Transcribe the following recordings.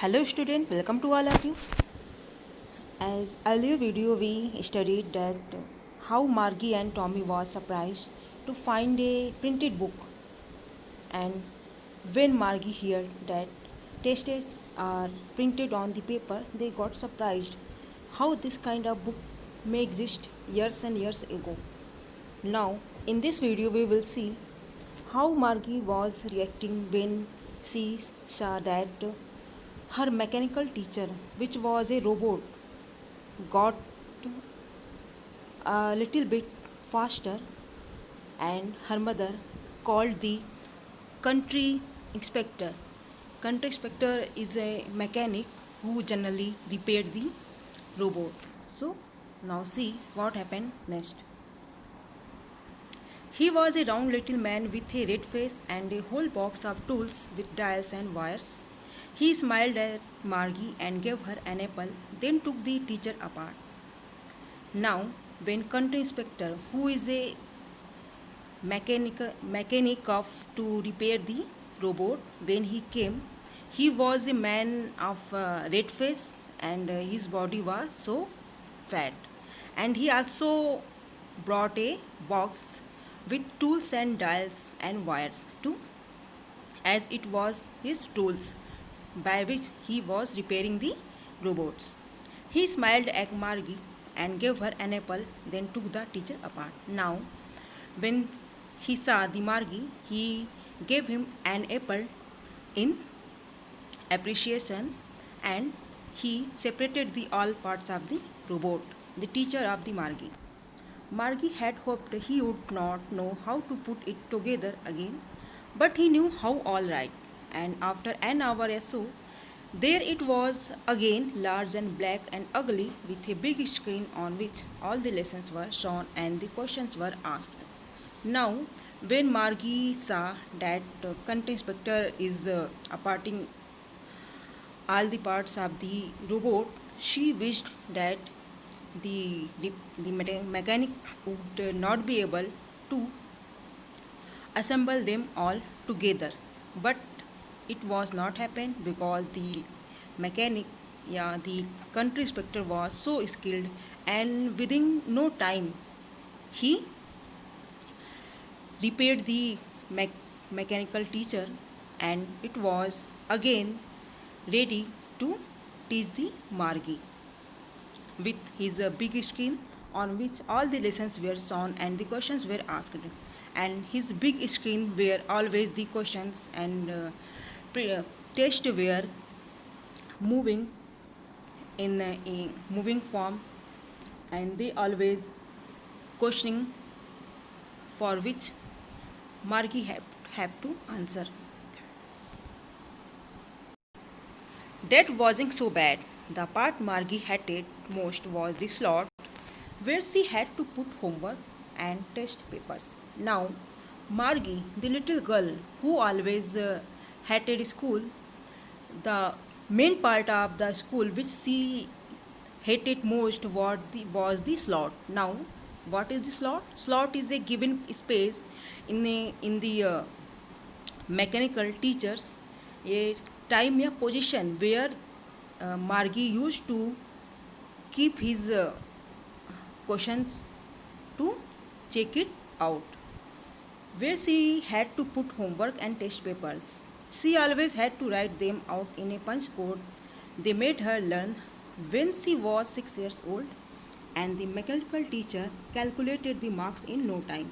Hello student, welcome to all of you. As earlier video we studied that how Margie and Tommy was surprised to find a printed book, and when Margie heard that tests are printed on the paper, they got surprised how this kind of book may exist years and years ago. Now in this video we will see how Margie was reacting when she saw that her mechanical teacher, which was a robot, got a little bit faster, and her mother called the country inspector. Country inspector is a mechanic who generally repaired the robot. So now see what happened next. He was a round little man with a red face and a whole box of tools with dials and wires. He smiled at Margie and gave her an apple, then took the teacher apart. Now, when country inspector, who is a mechanic of to repair the robot, when he came, he was a man of red face and his body was so fat. And he also brought a box with tools and dials and wires too, as it was his tools by which he was repairing the robots. He smiled at Margie and gave her an apple, then took the teacher apart. Now, when he saw the Margie, he gave him an apple in appreciation, and he separated the all parts of the robot, the teacher of the Margie. Margie had hoped he would not know how to put it together again, but he knew how all right. And after an hour or so, there it was again, large and black and ugly, with a big screen on which all the lessons were shown and the questions were asked. Now, when Margie saw that country inspector is aparting all the parts of the robot, she wished that the mechanic would not be able to assemble them all together. But it was not happen because the mechanic, yeah, the country inspector was so skilled, and within no time he repaired the mechanical teacher, and it was again ready to teach the Margie with his big screen on which all the lessons were shown and the questions were asked, and his big screen were always the questions and tests were moving in a moving form, and they always questioning for which Margie have to answer. That wasn't so bad. The part Margie hated most was the slot where she had to put homework and test papers. Now, Margie, the little girl who always hated school, the main part of the school which she hated most was the slot. Now, what is the slot? Slot is a given space in the mechanical teachers, a time, a position where Margie used to keep his questions to check it out, where she had to put homework and test papers. She always had to write them out in a punch code they made her learn when she was 6 years old, and the mechanical teacher calculated the marks in no time.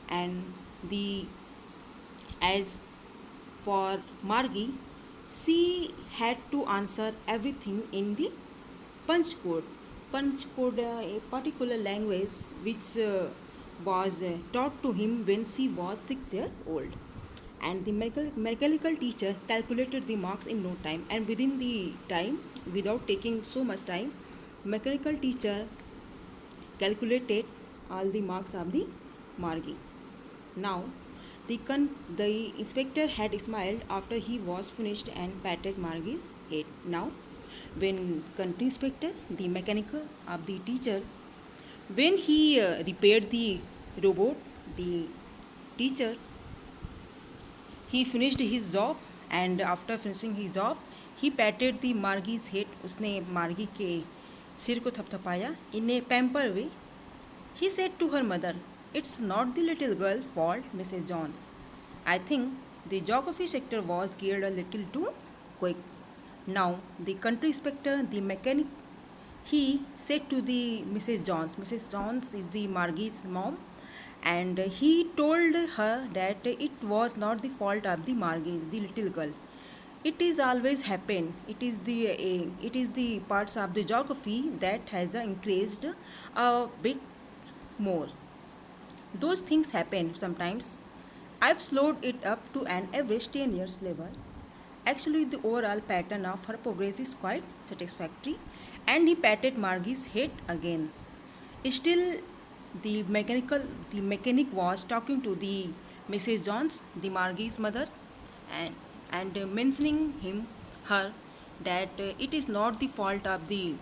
And the as for Margie, she had to answer everything in the punch code. Punch code, a particular language which was taught to him when she was 6 years old. And the mechanical teacher calculated the marks in no time, and within the time, without taking so much time, mechanical teacher calculated all the marks of the Margie. Now, the inspector had smiled after he was finished and patted Margie's head. Now, when country inspector, the mechanical of the teacher, when he repaired the robot, the teacher, he finished his job, and after finishing his job, He patted the Margie's head. उसने मार्गी के सिर को थपथपाया. In a pamper way, he said to her mother, "It's not the little girl fault, Mrs. Jones. I think the geography sector was geared a little too quick. Now the country inspector, the mechanic," he said to the Mrs. Jones. Mrs. Jones is the Margie's mom, and he told her that it was not the fault of the Margie, the little girl. It is always happen. It is the parts of the geography that has increased a bit more. Those things happen sometimes. I've slowed it up to an average 10 years level. Actually, the overall pattern of her progress is quite satisfactory. And he patted Margie's head again. Still, the mechanic was talking to the Mrs. Jones, the Margie's mother, and mentioning her that it is not the fault of the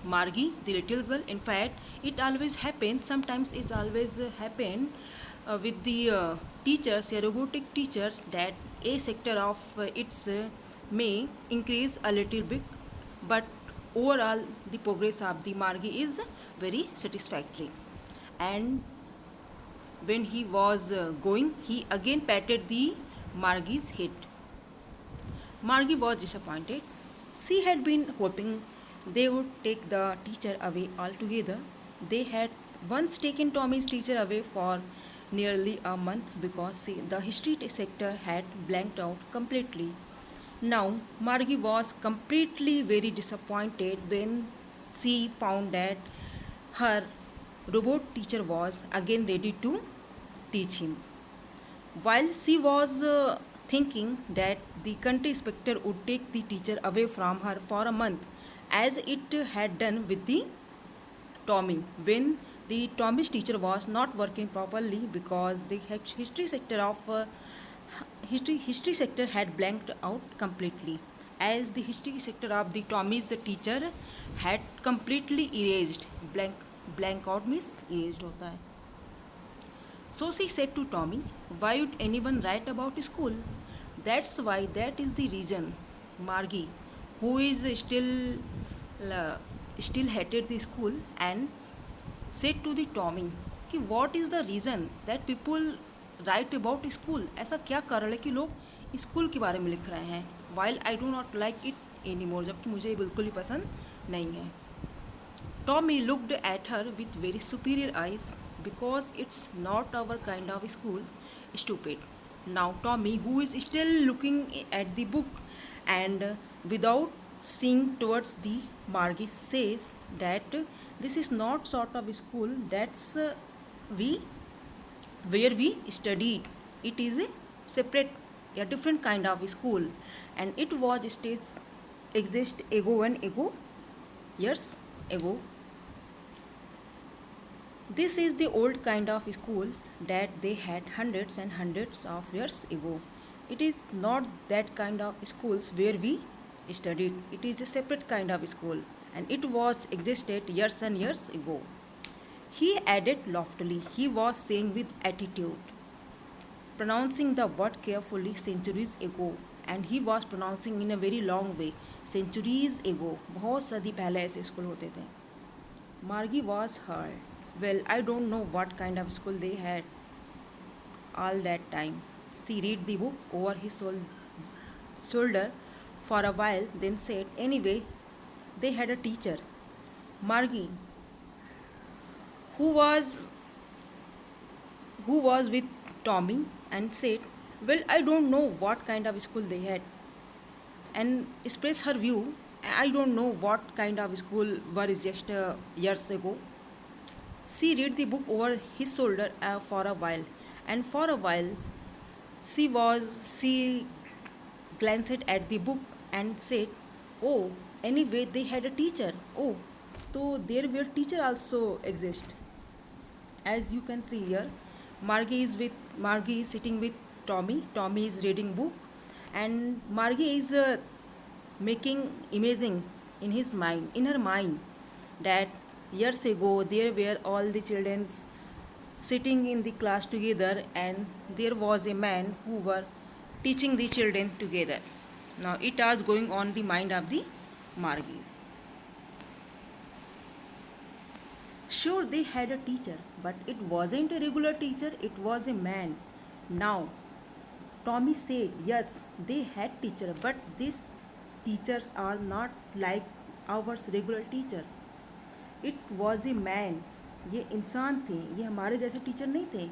Margie, the little girl. In fact, it always happens. Sometimes it's always happen with the teachers, a robotic teachers, that a sector of its may increase a little bit, but overall the progress of the Margie is very satisfactory. And when he was going, he again patted the Margie's head. Margie was disappointed. She had been hoping they would take the teacher away altogether. They had once taken Tommy's teacher away for nearly a month because the history sector had blanked out completely. Now, Margie was completely very disappointed when she found that her robot teacher was again ready to teach him. While she was thinking that the country inspector would take the teacher away from her for a month, as it had done with the Tommy, when the Tommy's teacher was not working properly because the history sector had blanked out completely, as the history sector of the Tommy's teacher had completely erased. Blank out means erased होता है. So she said to Tommy, "Why would anyone write about school? That's why, that is the reason." Margie, who is still hated the school, and said to the Tommy कि what is the reason that people write about school? ऐसा क्या कारण है कि लोग school के बारे में लिख रहे हैं? While I do not like it anymore, जबकि मुझे ये बिल्कुल ही पसंद नहीं है. Tommy looked at her with very superior eyes. "Because it's not our kind of school, stupid." Now Tommy, who is still looking at the book and without seeing towards the Margie, says that this is not sort of school that's we where we studied. It is a separate, a different kind of school, and it was stage exist ago years ago. This is the old kind of school that they had hundreds and hundreds of years ago. It is not that kind of schools where we studied. It is a separate kind of school, and it was existed years and years ago. He added loftily. He was saying with attitude, pronouncing the word carefully, "centuries ago," and he was pronouncing in a very long way. Centuries ago. बहुत सदी पहले ऐसे school होते थे. Margie was hurt. Well, I don't know what kind of school they had all that time. She read the book over his shoulder for a while, then said, "Anyway, they had a teacher." Margie, who was with Tommy, and said, "Well, I don't know what kind of school they had," and expressed her view. "I don't know what kind of school were just years ago." She read the book over his shoulder for a while, and for a while she glanced at the book and said, "Oh, anyway, they had a teacher. Oh, so there were teacher also exist." As you can see here, Margie is sitting with Tommy. Tommy is reading book, and Margie is making imaging in her mind, that years ago there were all the children sitting in the class together, and there was a man who were teaching the children together. Now it was going on the mind of the Margies. Sure, they had a teacher, but it wasn't a regular teacher, it was a man. Now, Tommy said, yes, they had teacher, but these teachers are not like our regular teacher. It was a man. ये इंसान थे, ये हमारे जैसे teacher नहीं थे.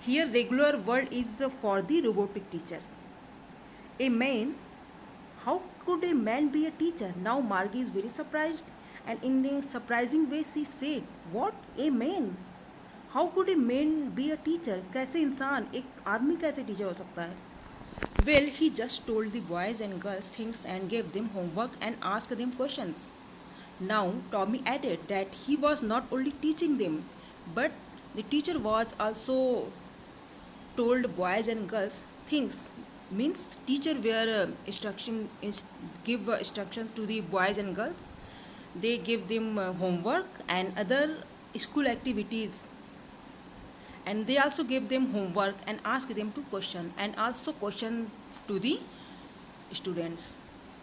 Here regular word is for the robotic teacher. A man. How could a man be a teacher? Now Margie is very surprised, and in a surprising way she said, "What? A man? How could a man be a teacher? कैसे इंसान एक आदमी कैसे teacher हो सकता है?" Well, he just told the boys and girls things and gave them homework and asked them questions. Now Tommy added that he was not only teaching them, but the teacher was also told boys and girls things. Means teacher were give instructions to the boys and girls. They give them homework and other school activities, and they also give them homework and ask them to question and also question to the students.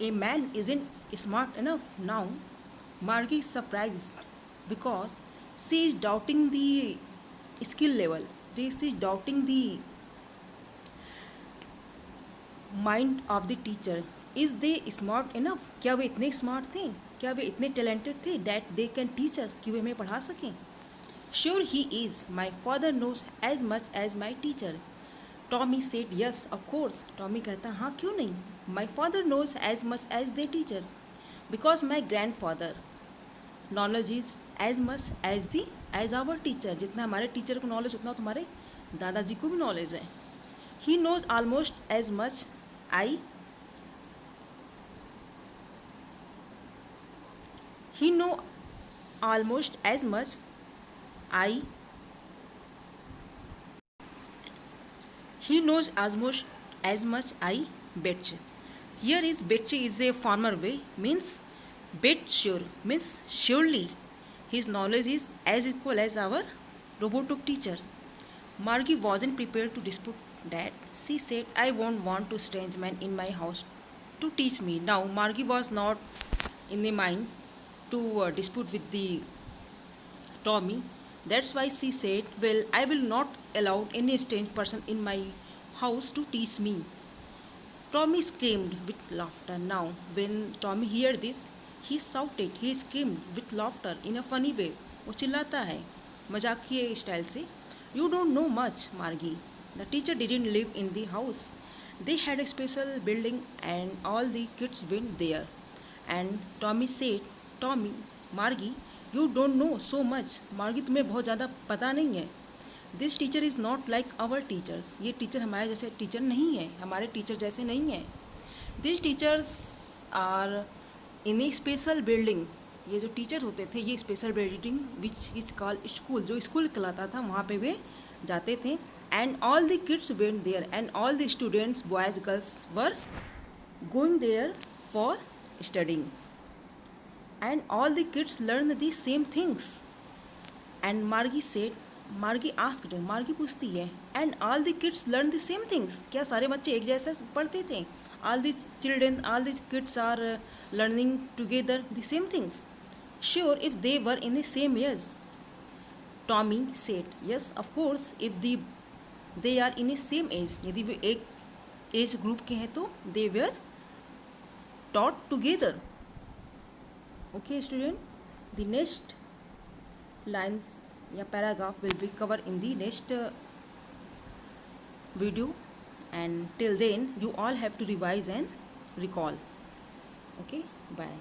A man isn't smart enough. Now Margie is surprised because she is doubting the skill level. She is doubting the mind of the teacher. Is they smart enough? क्या वे इतने smart थे, क्या वे इतने talented थे that they can teach us, कि वे हमें पढ़ा सकें? Sure he is. My father knows as much as my teacher. Tommy said yes of course. Tommy कहता हाँ क्यों नहीं, my father knows as much as the teacher, because my grandfather knowledge is as much as our teacher. जितना हमारे teacher को knowledge उतना तुम्हारे दादाजी को भी नॉलेज है. He knows almost as much he know almost as much I he knows almost as much I betcha. Here is betcha is a former way, means bet sure, means surely. His knowledge is as equal as our robotic teacher. Margie wasn't prepared to dispute that. She said, I won't want a strange man in my house to teach me. Now Margie was not in the mind to dispute with the Tommy. That's why she said, well, I will not allow any strange person in my house to teach me. Tommy screamed with laughter. Now when Tommy heard this, he shouted, he screamed with laughter in a funny way. वो चिल्लाता है मजाकिये style से. You don't know much, Margie. The teacher didn't live in the house. They had a special building and all the kids went there. And Tommy said, Tommy, Margie, you don't know so much. Margie, तुम्हें बहुत ज़्यादा पता नहीं है. This teacher is not like our teachers. ये teacher हमारे जैसे teacher नहीं है, हमारे टीचर जैसे नहीं है. These teachers are in a special building. ये जो टीचर होते थे ये special building which is called school, जो स्कूल कहलाता था वहाँ पे वे जाते थे. And all the kids went there and all the students boys girls were going there for studying and all the kids learn the same things. And Margie said, Margie asked, Margie पूछती है, and all the kids learn the same things. क्या सारे बच्चे एक जैसे पढ़ते थे? All the children, all the kids are learning together the same things. Sure, if they were in the same age. Tommy said, yes, of course, if they are in the same age. यदि वे एक age group के हैं तो they were taught together. Okay, student, the next lines या paragraph will be covered in the next video, and till then you all have to revise and recall. Okay, bye.